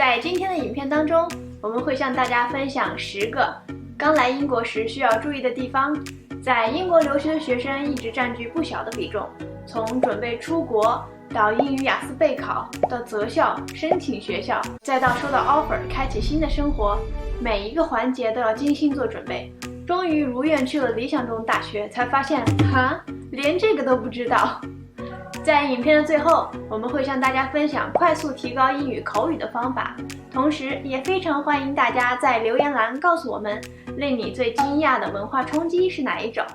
在今天的影片当中，我们会向大家分享10个刚来英国时需要注意的地方。在英国留学的学生一直占据不小的比重，从准备出国到英语雅思备考，到择校、申请学校，再到收到 offer 开启新的生活，每一个环节都要精心做准备。终于如愿去了理想中的大学，才发现连这个都不知道。在影片的最后，我们会向大家分享快速提高英语口语的方法，同时也非常欢迎大家在留言栏告诉我们令你最惊讶的文化冲击是哪一种。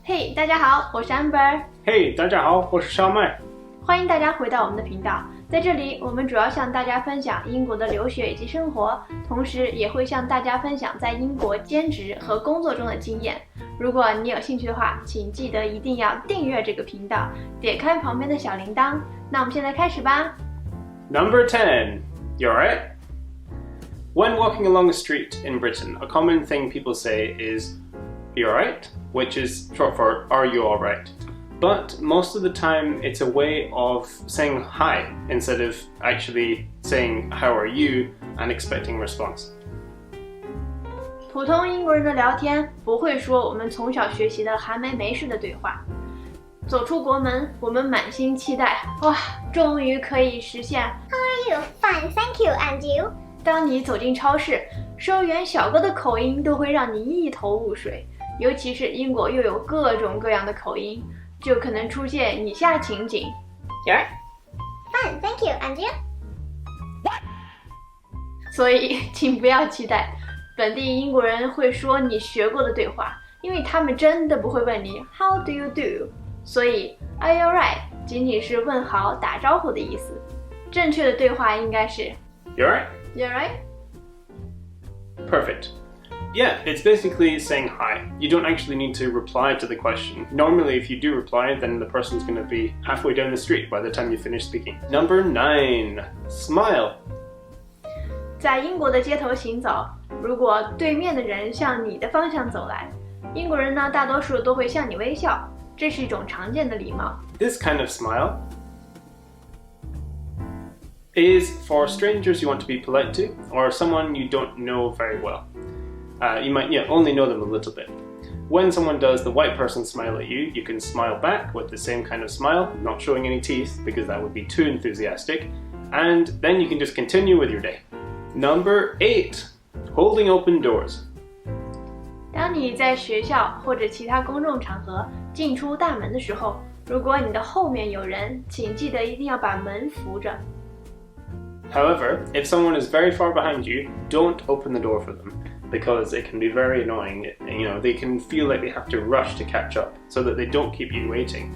嘿，大家好，我是 Amber。嘿，大家好，我是小麦。欢迎大家回到我们的频道，在这里我们主要向大家分享英国的留学以及生活，同时也会向大家分享在英国兼职和工作中的经验。如果你有兴趣的话，请记得一定要订阅这个频道，点开旁边的小铃铛。那我们现在开始吧。Number 10. You alright? When walking along a street in Britain, a common thing people say is, "You alright?" which is short for, "Are you alright?" But most of the time, it's a way of saying hi instead of actually saying, "How are you?" and expecting response. 普通英国人的聊天不会说我们从小学习的韩梅梅式的对话。走出国门，我们满心期待，哇，终于可以实现 How are you? Fine, thank you, and you? 当你走进超市，收银员小哥的口音都会让你一头雾水，尤其是英国又有各种各样的口音，就可能出现以下情景。You're fine, thank you, and you? 所以请不要期待本地英国人会说你学过的对话，因为他们真的不会问你 How do you do？ 所以 Are you alright 仅仅是问好打招呼的意思，正确的对话应该是 You alright? You alright? Perfect. Yeah, it's basically saying hi. You don't actually need to reply to the question. Normally, if you do reply, then the person's going to be halfway down the street by the time you finish speaking. Number 9. Smile. 在英国的街头行走，如果对面的人向你的方向走来，英国人呢大多数都会向你微笑，这是一种常见的礼貌。This kind of smile is for strangers you want to be polite to, or someone you don't know very well. You might only know them a little bit. When someone does the white person smile at you, you can smile back with the same kind of smile, not showing any teeth because that would be too enthusiastic, and then you can just continue with your day. Number 8. Holding open doors. 当你在学校或者其他公众场合进出大门的时候，如果你的后面有人，请记得一定要把门扶着。However, if someone is very far behind you, don't open the door for them, because it can be very annoying. They can feel like they have to rush to catch up so that they don't keep you waiting.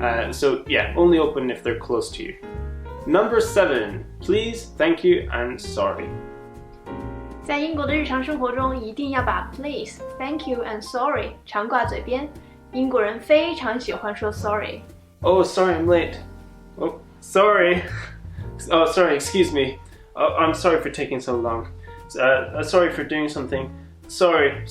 Only open if they're close to you. Number 7. Please, thank you, and sorry. 在英国的日常生活中，一定要把 please, thank you and sorry 常挂嘴边。英国人非常喜欢说 sorry。Oh, sorry, I'm late. Oh, sorry. Oh, sorry, excuse me. Oh, I'm sorry for taking so long. Sorry for doing something. Sorry.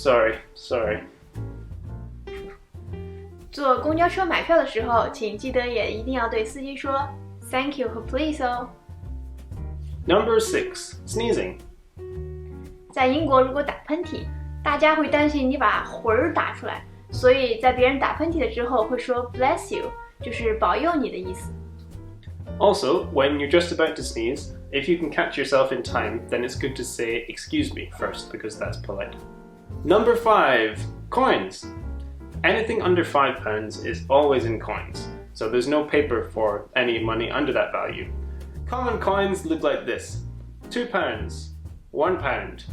坐公交车买票的时候，请记得也一定要对司机说 thank you 和 please 哦。Number 6. Sneezing. 在英国，如果打喷嚏，大家会担心你把魂儿打出来，所以在别人打喷嚏的之后会说 bless you， 就是保佑你的意思。Also, when you're just about to sneeze, if you can catch yourself in time, then it's good to say excuse me first, because that's polite. Number 5. Coins. Anything under £5 is always in coins, so there's no paper for any money under that value. Common coins look like this: £2, £1,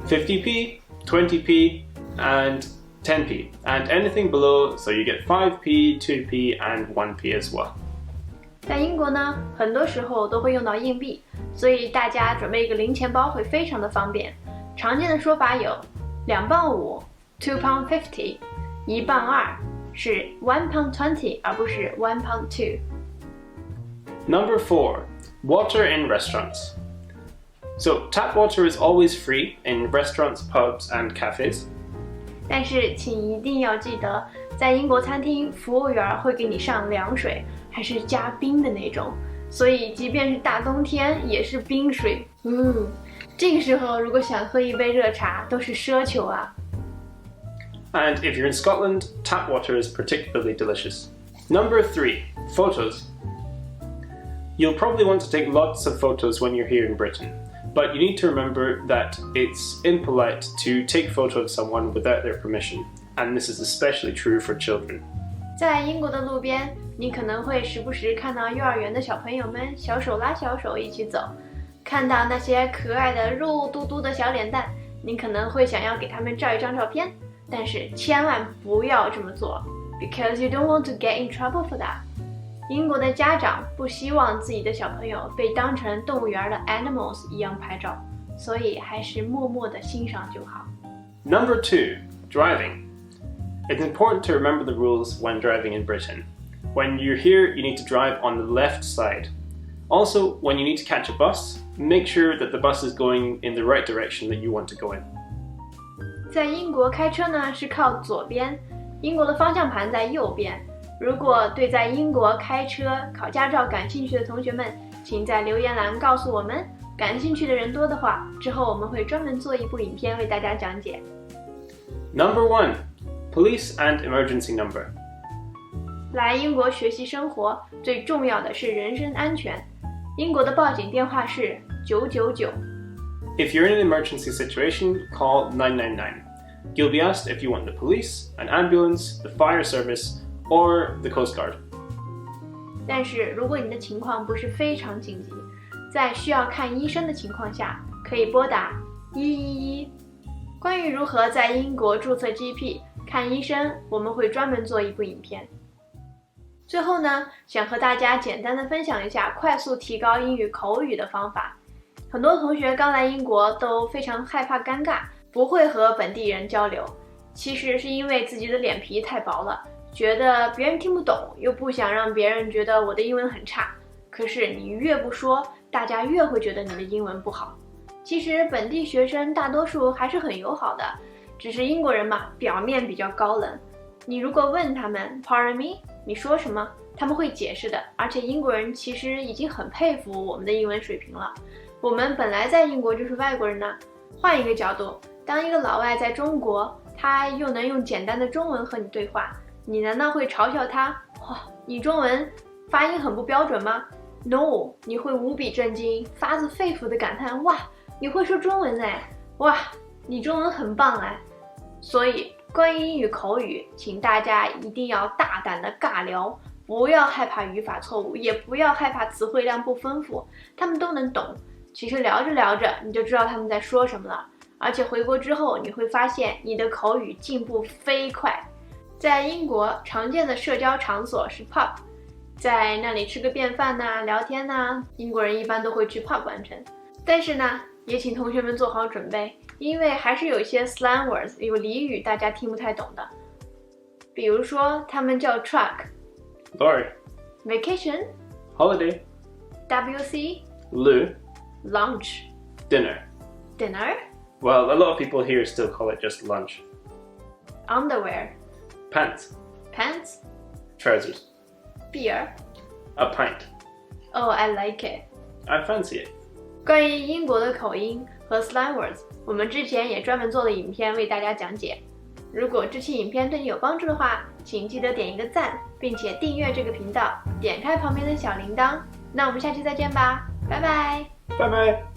50p, 20p, and 10p, and anything below, so you get 5p, 2p, and 1p as well. 在英国呢，很多时候都会用到硬币，所以大家准备一个零钱包会非常的方便。常见的说法有2.5 £2.50 1.2是 £1.20 而不是 £1.2。Number 4. Water in restaurants. So tap water is always free in restaurants, pubs, and cafes. 但是请一定要记得，在英国餐厅，服务员会给你上凉水，还是加冰的那种，所以即便是大冬天也是冰水。这个时候如果想喝一杯热茶，都是奢求啊。And if you're in Scotland, tap water is particularly delicious. Number 3, photos. You'll probably want to take lots of photos when you're here in Britain, but you need to remember that it's impolite to take photo of someone without their permission, and this is especially true for children. 在英国的路边，你可能会时不时看到幼儿园的小朋友们小手拉小手一起走，看到那些可爱的肉嘟嘟的小脸蛋，你可能会想要给他们照一张照片，但是千万不要这么做 ，because you don't want to get in trouble for that。英国的家长不希望自己的小朋友被当成动物园的 animals 一样拍照，所以还是默默地欣赏就好。Number 2, driving. It's important to remember the rules when driving in Britain. When you're here, you need to drive on the left side. Also, when you need to catch a bus, make sure that the bus is going in the right direction that you want to go in. 在英国开车呢是靠左边，英国的方向盘在右边。如果对在英国开车考驾照感兴趣的同学们，请在留言栏告诉我们，感兴趣的人多的话，之后我们会专门做一部影片为大家讲解。Number 1, police and emergency number. 来英国学习生活，最重要的是人身安全。英国的报警电话是999。If you're in an emergency situation, call 999. You'll be asked if you want the police, an ambulance, the fire service, or the Coast Guard. 但是如果你的情况不是非常紧急，在需要看医生的情况下，可以拨打111。关于如何在英国注册 GP 看医生，我们会专门做一部影片。最后呢，想和大家简单的分享一下快速提高英语口语的方法。很多同学刚来英国都非常害怕尴尬，不会和本地人交流，其实是因为自己的脸皮太薄了，觉得别人听不懂，又不想让别人觉得我的英文很差。可是你越不说，大家越会觉得你的英文不好。其实本地学生大多数还是很友好的，只是英国人嘛，表面比较高冷。你如果问他们 Pardon me， 你说什么，他们会解释的。而且英国人其实已经很佩服我们的英文水平了。我们本来在英国就是外国人呢。换一个角度，当一个老外在中国，他又能用简单的中文和你对话，你难道会嘲笑他？哇，你中文发音很不标准吗？ No， 你会无比震惊，发自肺腑的感叹，哇，你会说中文哎，哇，你中文很棒哎。所以关于英语口语，请大家一定要大胆的尬聊，不要害怕语法错误，也不要害怕词汇量不丰富，他们都能懂。其实聊着聊着，你就知道他们在说什么了。而且回国之后，你会发现你的口语进步飞快。在英国，常见的社交场所是 pub， 在那里吃个便饭呐，聊天呐，英国人一般都会去 pub 完成。但是呢，也请同学们做好准备，因为还是有一些 slang words， 有俚语大家听不太懂的。比如说，他们叫 truck、vacation、 holiday、 WC、 lunch、 dinner、 Well, a lot of people here still call it just lunch. underwear、 Pants, trousers、 beer。 a pint. Oh, I like it. I fancy it. 关于英国的口音和 slang words， 我们之前也专门做了影片为大家讲解。如果这期影片对你有帮助的话，请记得点一个赞，并且订阅这个频道，点开旁边的小铃铛。那我们下期再见吧，拜拜。Bye bye.